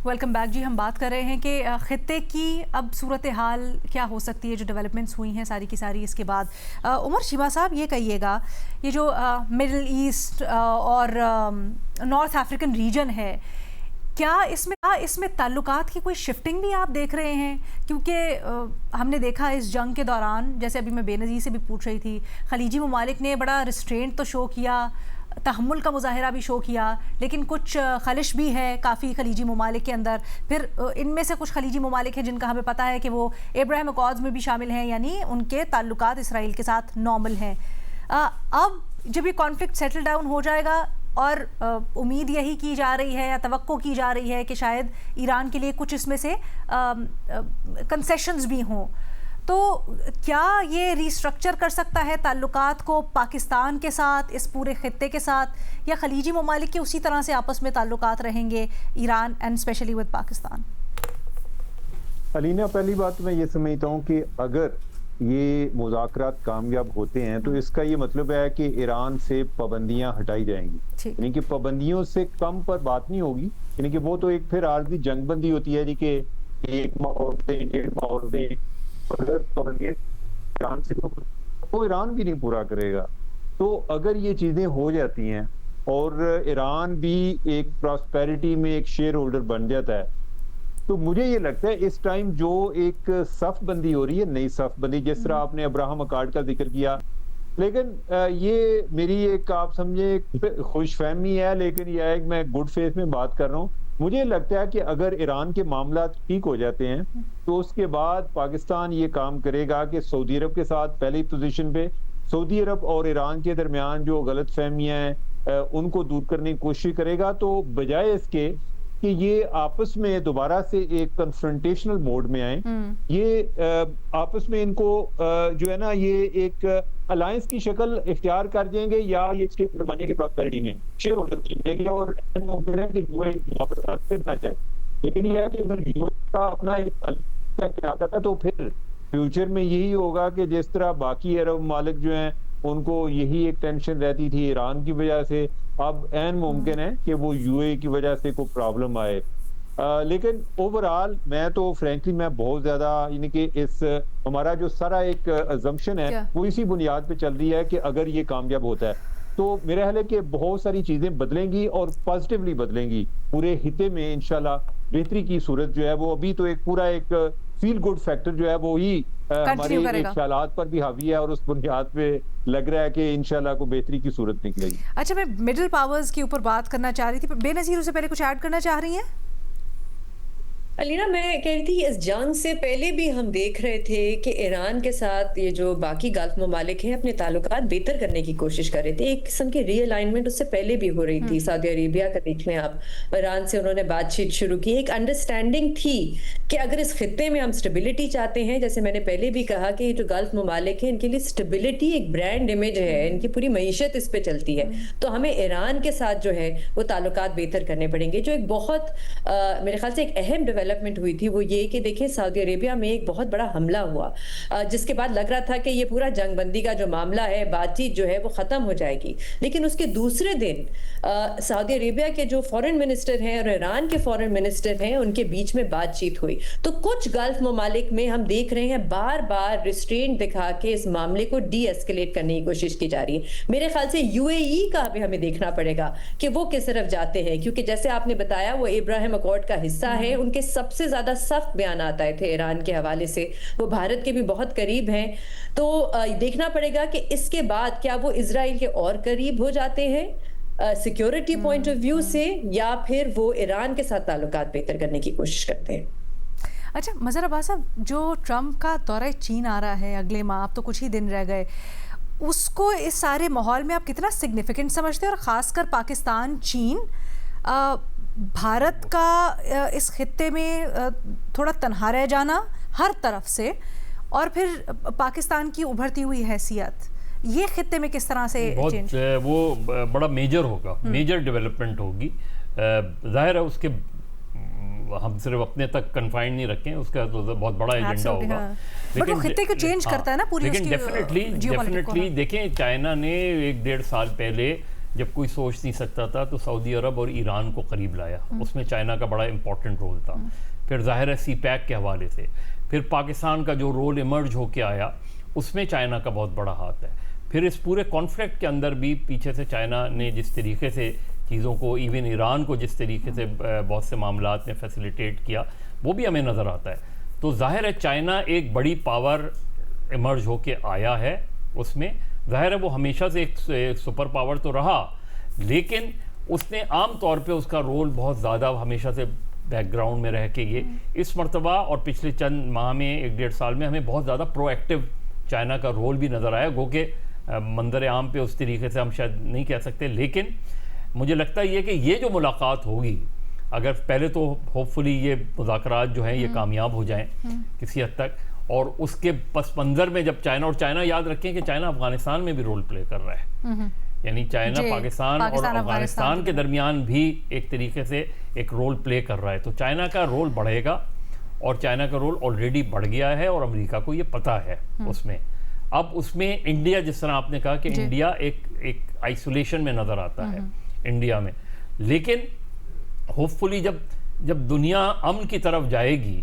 वेलकम बैक जी। हम बात कर रहे हैं कि ख़ित्ते की अब सूरत हाल क्या हो सकती है, जो डेवलपमेंट्स हुई हैं सारी की सारी इसके बाद। उमर शीबा साहब ये कहिएगा, ये जो मिडल ईस्ट और नॉर्थ अफ्रीकन रीजन है, क्या इसमें ताल्लुकात की कोई शिफ्टिंग भी आप देख रहे हैं? क्योंकि हमने देखा इस जंग के दौरान, जैसे अभी मैं बेनज़ीर से भी पूछ रही थी, खलीजी ममालिक ने बड़ा रिस्ट्रेंट तो शो किया, तहम्मुल का मुजाहरा भी शो किया, लेकिन कुछ खलिश भी है काफ़ी खलीजी ममालिक के अंदर। फिर इनमें से कुछ खलीजी ममालिक हैं जिनका हमें पता है कि वो अब्राहम अकॉर्ड्स में भी शामिल हैं, यानी उनके ताल्लुकात इसराइल के साथ नॉर्मल हैं। अब जब ये कॉन्फ्लिक्ट सेटल डाउन हो जाएगा और उम्मीद यही की जा रही है या तवक्को की जा रही है कि शायद ईरान के लिए कुछ इसमें से कंसेशंस भी हों, तो क्या ये रिस्ट्रक्चर कर सकता है ताल्लुकात को पाकिस्तान के साथ, इस पूरे खित्ते के साथ, या खलीजी ममालिक के उसी तरह से आपस में ताल्लुकात रहेंगे Iran and specially with Pakistan? Alina, पहली बात मैं ये समझता हूँ कि अगर ये मुज़ाकरात कामयाब होते हैं तो इसका ये मतलब है कि ईरान से पाबंदियां हटाई जाएंगी, यानी कि पाबंदियों से कम पर बात नहीं होगी, यानी कि वो तो एक फिर आर्जी जंगबंदी होती है जी कि 1 माह और 1.5 माह और ईरान से तो ईरान भी नहीं पूरा करेगा। तो अगर ये चीजें हो जाती हैं और ईरान भी एक प्रॉस्पेरिटी में एक शेयर होल्डर बन जाता है, तो मुझे ये लगता है इस टाइम जो एक सफ बंदी हो रही है, नई सफ बंदी, जिस तरह आपने अब्राहम अकॉर्ड का जिक्र किया, लेकिन ये मेरी एक आप समझे खुशफहमी है, लेकिन यह है कि मैं गुड फेथ में बात कर रहा हूँ। मुझे लगता है कि अगर ईरान के मामला ठीक हो जाते हैं तो उसके बाद पाकिस्तान ये काम करेगा कि सऊदी अरब के साथ पहली पोजीशन पे, सऊदी अरब और ईरान के दरमियान जो गलत फहमियाँ हैं उनको दूर करने की कोशिश करेगा, तो बजाय इसके कि ये आपस में दोबारा से एक कन्फ्रंटेशनल मोड में आए, ये आपस में इनको जो है ना ये एक अलायंस की शक्ल इख्तियार कर देंगे या ये स्टेट बनने की प्रॉस्पेरिटी में शेयर होल्डर और लेकिन यह है कि अगर यूएस का अपना एक आता था तो फिर फ्यूचर में यही होगा कि जिस तरह बाकी अरब मालिक जो हैं उनको यही एक टेंशन रहती थी ईरान की वजह से, अब ऐन मुमकिन है कि वो यूएई की वजह से कोई प्रॉब्लम आए। लेकिन ओवरऑल मैं तो फ्रेंकली मैं बहुत ज्यादा यानी कि इस हमारा जो सारा एक अजम्पशन है वो इसी बुनियाद पे चल रही है कि अगर ये कामयाब होता है तो मेरा ख्याल है कि बहुत सारी चीजें बदलेंगी और पॉजिटिवली बदलेंगी, पूरे हिते में इंशाल्लाह बेहतरी की सूरत जो है वो अभी तो एक पूरा एक फील गुड फैक्टर जो है वो ही हमारे ख्यालात पर भी हावी है और उस बुनियाद पे लग रहा है कि इंशाल्लाह को बेहतरी की सूरत निकलेगी। अच्छा, मैं मिडिल पावर्स के ऊपर बात करना चाह रही थी, बेनज़ीर उससे पहले कुछ ऐड करना चाह रही हैं? अलीना, मैं कह रही थी इस जंग से पहले भी हम देख रहे थे कि ईरान के साथ ये जो बाकी गल्फ ममालिक हैं अपने ताल्लुकात बेहतर करने की कोशिश कर रहे थे। एक किस्म की रीअलाइनमेंट उससे पहले भी हो रही थी। सऊदी अरेबिया का देख लें आप, ईरान से उन्होंने बातचीत शुरू की। एक अंडरस्टैंडिंग थी कि अगर इस खित्ते में हम स्टेबिलिटी चाहते हैं, जैसे मैंने पहले भी कहा कि ये जो गल्फ ममालिक हैं इनके लिए स्टेबिलिटी एक ब्रांड इमेज है, इनकी पूरी मईशत इस पे चलती है, तो हमें ईरान के साथ जो है वो ताल्लुकात बेहतर करने पड़ेंगे। जो एक बहुत मेरे ख्याल से एक अहम डेवलपमेंट हुई थी वो ये कि देखिए सऊदी अरेबिया में एक बहुत बड़ा हमला हुआ, जिसके बाद लग रहा था कि ये पूरा जंगबंदी का जो मामला है, बातचीत जो है वो खत्म हो जाएगी। लेकिन उसके दूसरे दिन सऊदी अरेबिया के जो फॉरेन मिनिस्टर हैं और ईरान के फॉरेन मिनिस्टर हैं उनके बीच में बातचीत हुई। तो कुछ गल्फ ममालिक में हम देख रहे हैं बार बार रिस्ट्रेंट दिखा के इस मामले को डी एस्केलेट करने की कोशिश की जा रही है। मेरे ख्याल से यूएई का भी हमें देखना पड़ेगा कि वो किस तरफ जाते हैं, क्योंकि जैसे आपने बताया वो इब्राहिम अकॉर्ड का हिस्सा है। उनके सबसे ज्यादा सख्त बयान आए थे ईरान के हवाले से, वो भारत के भी बहुत करीब हैं। तो देखना पड़ेगा कि इसके बाद क्या वो इजराइल के और करीब हो जाते हैं सिक्योरिटी पॉइंट ऑफ व्यू से, या फिर वो ईरान के साथ ताल्लुकात बेहतर करने की कोशिश करते हैं। अच्छा मज़हर अब्बास साहब, जो ट्रंप का दौरा चीन आ रहा है अगले माह, अब तो कुछ ही दिन रह गए, उसको इस सारे माहौल में आप कितना सिग्निफिकेंट समझते हैं, और ख़ासकर पाकिस्तान चीन भारत का इस खित्ते में थोड़ा तन्हा रह जाना हर तरफ से, और फिर पाकिस्तान की उभरती हुई हैसियत, ये खित्ते में किस तरह से बहुत वो बड़ा मेजर होगा, मेजर डेवलपमेंट होगी। जाहिर है उसके हम सिर्फ अपने तक कन्फाइंड नहीं रखें, उसका तो बहुत बड़ा एजेंडा होगा। लेकिन वो खित्ते को चेंज करता है ना पूरी, लेकिन डेफिनेटली देखें, चाइना ने 1-1.5 साल पहले जब कोई सोच नहीं सकता था तो सऊदी अरब और ईरान को करीब लाया, उसमें चाइना का बड़ा इंपॉर्टेंट रोल था। फिर जाहिर है CPEC के हवाले से, फिर पाकिस्तान का जो रोल इमर्ज होके आया उसमें चाइना का बहुत बड़ा हाथ है। फिर इस पूरे कॉन्फ्लिक्ट के अंदर भी पीछे से चाइना ने जिस तरीके से चीज़ों को, इवन ईरान को जिस तरीके से बहुत से मामलात में फैसिलिटेट किया, वो भी हमें नज़र आता है। तो जाहिर है चाइना एक बड़ी पावर इमर्ज होके आया है, उसमें जाहिर है वो हमेशा से एक सुपर पावर तो रहा, लेकिन उसने आम तौर पे उसका रोल बहुत ज़्यादा हमेशा से बैकग्राउंड में रह के ये इस मर्तबा और पिछले चंद माह में 1-1.5 साल में हमें बहुत ज़्यादा प्रोएक्टिव चाइना का रोल भी नज़र आया। गो के मंजर आम पे उस तरीके से हम शायद नहीं कह सकते, लेकिन मुझे लगता है कि ये जो मुलाकात होगी, अगर पहले तो होपफुली ये मुज़ाकरात जो हैं ये कामयाब हो जाएं किसी हद तक, और उसके पस मंज़र में जब चाइना, और चाइना याद रखें कि चाइना अफगानिस्तान में भी रोल प्ले कर रहा है, यानी चाइना पाकिस्तान और अफगानिस्तान के दरमियान भी एक तरीके से एक रोल प्ले कर रहा है। तो चाइना का रोल बढ़ेगा, और चाइना का रोल ऑलरेडी बढ़ गया है और अमेरिका को ये पता है उसमें। अब उसमें इंडिया, जिस तरह आपने कहा कि इंडिया एक आइसोलेशन में नज़र आता है इंडिया में, लेकिन होपफुली जब दुनिया अमन की तरफ जाएगी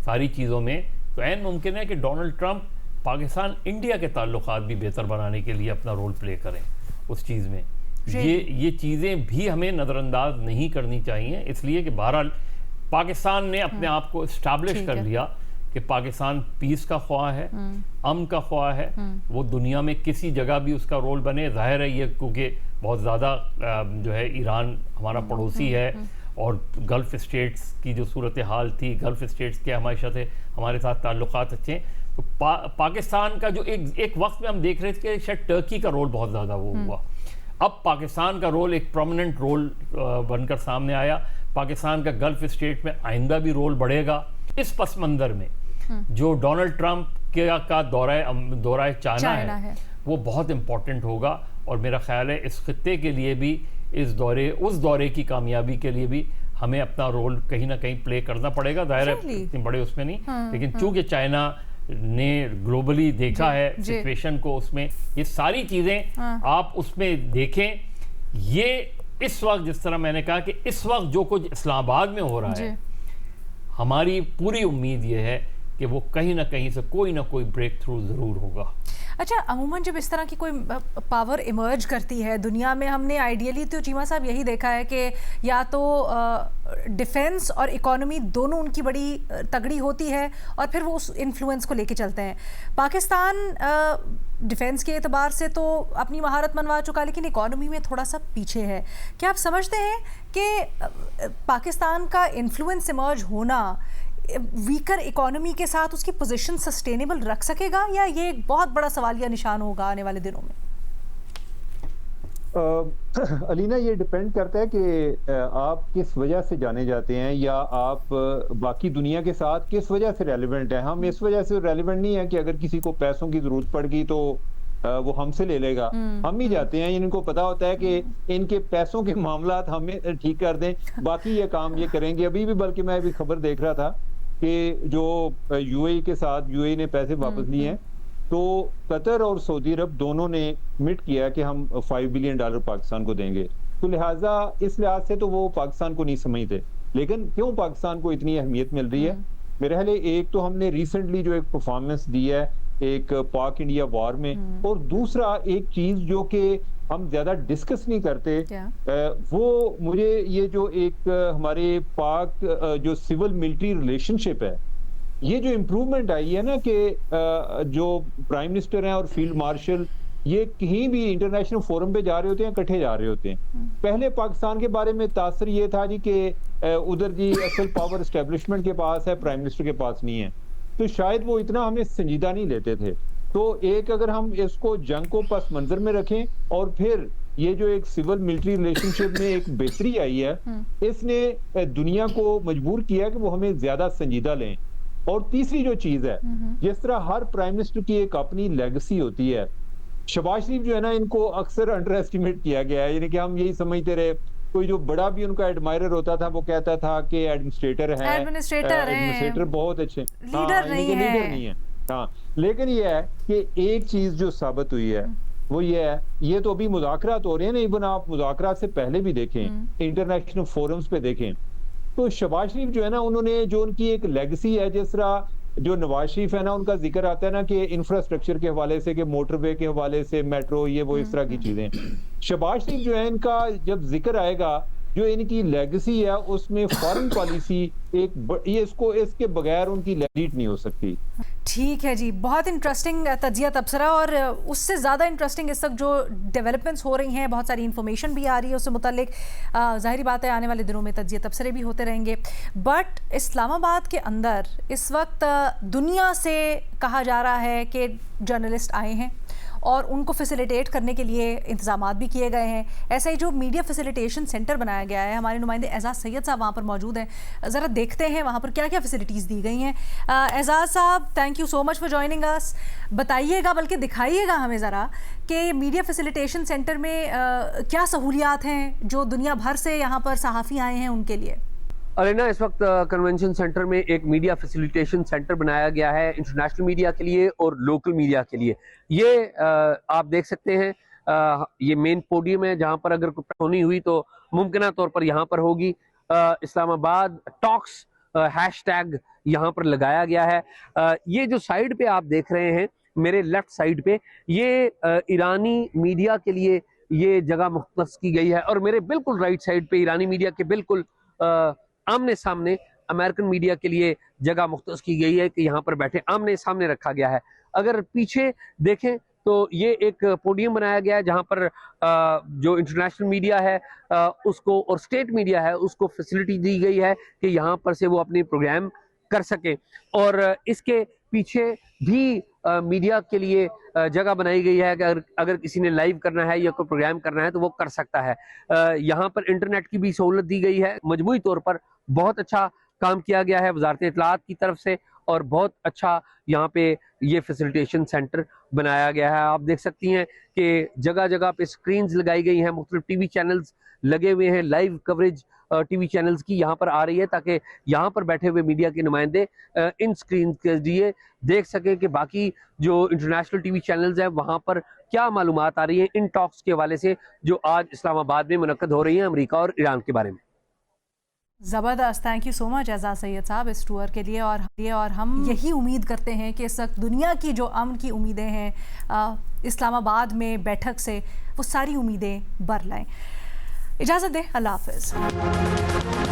सारी चीज़ों में, तो ऐन मुमकिन है कि डोनाल्ड ट्रंप पाकिस्तान इंडिया के ताल्लुकात भी बेहतर बनाने के लिए अपना रोल प्ले करें उस चीज़ में। ये चीज़ें भी हमें नज़रअंदाज नहीं करनी चाहिए, इसलिए कि बहरहाल पाकिस्तान ने अपने आप को इस्टेब्लिश कर लिया कि पाकिस्तान पीस का ख्वाह है, अमन का ख्वाह है, वो दुनिया में किसी जगह भी उसका रोल बने। जाहिर है ये क्योंकि बहुत ज़्यादा जो है ईरान हमारा पड़ोसी है, और गल्फ़ स्टेट्स की जो सूरत हाल थी, गल्फ़ स्टेट्स के हमेशा से हमारे साथ ताल्लुकात अच्छे हैं। तो पाकिस्तान का जो एक वक्त में हम देख रहे थे कि शायद टर्की का रोल बहुत ज़्यादा वो हुआ, अब पाकिस्तान का रोल एक प्रोमिनेंट रोल बनकर सामने आया। पाकिस्तान का गल्फ़ स्टेट में आइंदा भी रोल बढ़ेगा। इस पस मंज़र में जो डोनाल्ड ट्रंप का दौरा चाइना है वो बहुत इम्पोर्टेंट होगा, और मेरा ख्याल है इस खित्ते के लिए भी, उस दौरे की कामयाबी के लिए भी हमें अपना रोल कहीं ना कहीं प्ले करना पड़ेगा। जाहिर है इतने बड़े उसमें नहीं, लेकिन चूंकि चाइना ने ग्लोबली देखा है सिचुएशन को, उसमें ये सारी चीज़ें आप उसमें देखें। ये इस वक्त, जिस तरह मैंने कहा कि इस वक्त जो कुछ इस्लामाबाद में हो रहा है, हमारी पूरी उम्मीद ये है कि वो कहीं ना कहीं से कोई ना कोई ब्रेक थ्रू ज़रूर होगा। अच्छा, अमूमन जब इस तरह की कोई पावर इमर्ज करती है दुनिया में, हमने आइडियली तो चीमा साहब यही देखा है कि या तो डिफेंस और इकोनॉमी दोनों उनकी बड़ी तगड़ी होती है, और फिर वो उस इन्फ्लुएंस को लेके चलते हैं। पाकिस्तान डिफेंस के एतबार से तो अपनी महारत मनवा चुका, लेकिन इकोनॉमी में थोड़ा सा पीछे है। क्या आप समझते हैं कि पाकिस्तान का इन्फ्लुएंस इमर्ज होना वीकर इकोनॉमी के साथ उसकी पोजीशन सस्टेनेबल रख सकेगा, या ये एक बहुत बड़ा सवालिया निशान होगा आने वाले दिनों में? अलीना, ये डिपेंड करता है कि आप किस वजह से जाने जाते हैं, या आप बाकी दुनिया के साथ किस वजह से रेलिवेंट है। हम इस वजह से रेलिवेंट नहीं है कि अगर किसी को पैसों की जरूरत पड़ गई तो वो हमसे ले लेगा, हम ही जाते हैं। इनको पता होता है कि इनके पैसों के मामलात हमें ठीक कर दें, बाकी ये काम ये करेंगे। अभी भी बल्कि मैं अभी खबर देख रहा था कि जो यूएई के साथ, यूएई ने पैसे वापस लिए हैं, तो कतर और सऊदी अरब दोनों ने कमिट किया कि हम $5 बिलियन पाकिस्तान को देंगे। तो लिहाजा इस लिहाज से तो वो पाकिस्तान को नहीं समझते, लेकिन क्यों पाकिस्तान को इतनी अहमियत मिल रही है? मेरे ख्याल एक तो हमने रिसेंटली जो एक परफॉर्मेंस दी है एक पाक इंडिया वॉर में, और दूसरा एक चीज जो कि हम ज्यादा डिस्कस नहीं करते, वो मुझे ये जो एक हमारे पाक जो सिविल मिलिट्री रिलेशनशिप है, ये जो इम्प्रूवमेंट आई है ना, कि जो प्राइम मिनिस्टर हैं और फील्ड मार्शल ये कहीं भी इंटरनेशनल फोरम पे जा रहे होते हैं, इकट्ठे जा रहे होते हैं। पहले पाकिस्तान के बारे में तासर ये था जी कि उधर जी असल पावर एस्टेब्लिशमेंट के पास है, प्राइम मिनिस्टर के पास नहीं है, तो शायद वो इतना हमें संजीदा नहीं लेते थे। तो एक अगर हम इसको जंग को पस मंजर में रखें और फिर ये जो एक सिविल मिलिट्री रिलेशनशिप में एक बेहतरी आई है, इसने दुनिया को मजबूर किया कि वो हमें ज्यादा संजीदा लें। और तीसरी जो चीज है, जिस तरह हर प्राइम मिनिस्टर की एक अपनी लेगेसी होती है, शहबाज शरीफ जो है ना, इनको अक्सर अंडर एस्टिमेट किया गया है। यानी कि हम यही समझते रहे, कोई जो बड़ा भी उनका एडमायरर होता था वो कहता था कि एडमिनिस्ट्रेटर बहुत अच्छे, लीडर नहीं है। हाँ, लेकिन ये है कि एक चीज जो साबित हुई है वो ये है, ये तो अभी मुज़ाकरात हो रहे हैं, इवन आप मुज़ाकरात से पहले भी देखें, इंटरनेशनल फोरम्स पे देखें, तो शहबाज शरीफ जो है ना, उन्होंने जो उनकी एक लेगेसी है, जिस तरह जो नवाज शरीफ है ना, उनका जिक्र आता है ना कि इंफ्रास्ट्रक्चर के हवाले से, कि मोटरवे के हवाले से, मेट्रो, ये वो इस तरह की चीजें। शहबाज शरीफ जो है, इनका जब जिक्र आएगा, जो इनकी लेगेसी है उसमें फॉरेन पॉलिसी ये इसके बगैर उनकी लीड नहीं हो सकती। ठीक है जी, बहुत इंटरेस्टिंग तजिया तबसरा, और उससे ज़्यादा इंटरेस्टिंग इस वक्त जो डेवलपमेंट्स हो रही हैं, बहुत सारी इन्फॉर्मेशन भी आ रही है उससे मुतालिक। ज़ाहिर बात है आने वाले दिनों में तजिया तबसरे भी होते रहेंगे। बट इस्लामाबाद के अंदर इस वक्त दुनिया से कहा जा रहा है कि जर्नलिस्ट आए हैं और उनको फैसिलिटेट करने के लिए इंतजामात भी किए गए हैं। ऐसा ही जो मीडिया फैसिलिटेशन सेंटर बनाया गया है, हमारे नुमाइंदे एजाज़ सैयद साहब वहाँ पर मौजूद हैं, ज़रा देखते हैं वहाँ पर क्या क्या फैसिलिटीज़ दी गई हैं। एजाज़ साहब, thank you so much for joining us. बताइएगा, बल्कि दिखाइएगा हमें ज़रा कि मीडिया फैसिलिटेशन सेंटर में क्या सहूलियात हैं जो दुनिया भर से यहाँ पर सहाफ़ी आए हैं उनके लिए। अरेना, इस वक्त कन्वेंशन सेंटर में एक मीडिया फैसिलिटेशन सेंटर बनाया गया है इंटरनेशनल मीडिया के लिए और लोकल मीडिया के लिए। ये आप देख सकते हैं, ये मेन पोडियम है जहां पर अगर कोई होनी हुई तो मुमकिन तौर पर यहाँ पर होगी। इस्लामाबाद टॉक्स हैशटैग यहाँ पर लगाया गया है। ये जो साइड पे आप देख रहे हैं मेरे लेफ्ट साइड पे, ये ईरानी मीडिया के लिए ये जगह मुख्तस की गई है, और मेरे बिल्कुल राइट साइड पे ईरानी मीडिया के बिल्कुल आमने सामने अमेरिकन मीडिया के लिए जगह मुख्तस की गई है कि यहाँ पर बैठे, आमने सामने रखा गया है। अगर पीछे देखें तो ये एक पोडियम बनाया गया है जहाँ पर जो इंटरनेशनल मीडिया है उसको, और स्टेट मीडिया है उसको फैसिलिटी दी गई है कि यहाँ पर से वो अपने प्रोग्राम कर सके। और इसके पीछे भी मीडिया के लिए जगह बनाई गई है कि अगर किसी ने लाइव करना है या कोई प्रोग्राम करना है तो वो कर सकता है। यहाँ पर इंटरनेट की भी सहूलत दी गई है। मजमूई तौर पर बहुत अच्छा काम किया गया है वजारत इत्तलात की तरफ से, और बहुत अच्छा यहाँ पे ये फैसिलिटेशन सेंटर बनाया गया है। आप देख सकती हैं कि जगह जगह पे स्क्रीन्स लगाई गई हैं, मुख्तलिफ टीवी चैनल्स लगे हुए हैं, लाइव कवरेज टीवी चैनल्स की यहाँ पर आ रही है ताकि यहाँ पर बैठे हुए मीडिया के नुमाइंदे इन स्क्रीन के जरिए देख सकें कि बाकी जो इंटरनेशनल टीवी चैनल्स हैं वहाँ पर क्या मालूमात आ रही है इन टॉक्स के हवाले से जो आज इस्लामाबाद में मुनक्कद हो रही हैं अमेरिका और ईरान के बारे में। ज़बरदस्त, थैंक यू सो मच एजाज़ सैयद साहब इस टूर के लिए। और हम यही उम्मीद करते हैं कि इस वक्त दुनिया की जो अमन की उम्मीदें हैं इस्लामाबाद में बैठक से, वो सारी उम्मीदें बर लाएं। इजाज़त दें, अल्लाह हाफ़िज़।